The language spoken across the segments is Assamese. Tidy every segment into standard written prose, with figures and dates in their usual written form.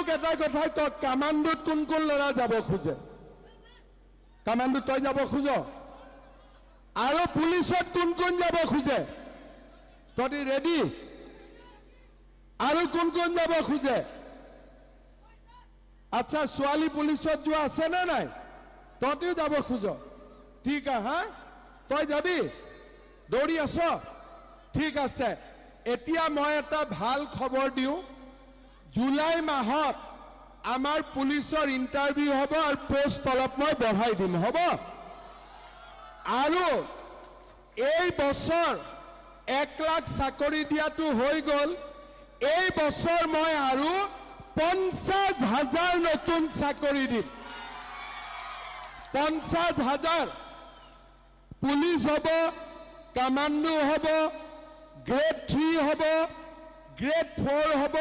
মোক এটা কথা কওক, কামাণ্ডোত কোন কোন ল'ৰা যাব খোজে? কামাণ্ডোত তই যাব খোজ? আৰু পুলিচত কোন কোন যাব খোজে? তহঁতি ৰেডি? আৰু কোন কোন যাব খোজে? আচ্ছা, ছোৱালী পুলিচত যোৱা আছে নে নাই? তহঁতিও যাব খোজ? ঠিক হা, তই যাবি? দৌৰি আছ? ঠিক আছে। এতিয়া মই এটা ভাল খবৰ দিওঁ, জুলাই মাহত আমাৰ পুলিচৰ ইণ্টাৰভিউ হ'ব আৰু পোষ্ট অলপ মই বঢ়াই দিম, হ'ব? আৰু এই বছৰ 1 লাখ চাকৰি দিয়াটো হৈ গ'ল। এই বছৰ মই আৰু 50,000 নতুন চাকৰি দিম। 50,000 পুলিচ হ'ব, কামাণ্ডো হ'ব, গ্ৰেড 3 হ'ব, গ্ৰেড 4 হ'ব,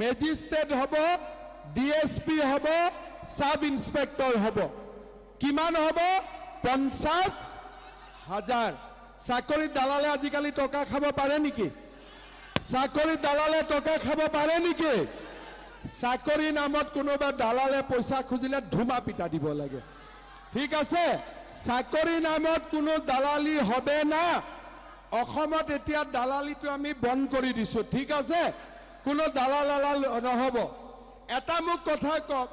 মেজিষ্ট্ৰেট হ'ব, DSP হ'ব, সাব ইন্সপেক্টৰ হ'ব। কিমান হ'ব? 50,000 চাকৰিত দালালে আজিকালি টকা খাব পাৰে নেকি? চাকৰিত দালালে টকা খাব পাৰে নেকি? চাকৰি নামত কোনোবা দালালে পইচা খুজিলে ধুমা পিটা দিব লাগে, ঠিক আছে? চাকৰি নামত কোনো দালালি হবে না। অসমত এতিয়া দালালিটো আমি বন্ধ কৰি দিছো, ঠিক আছে? কোনো দালাল নহব। এটা মোক কথা কওক,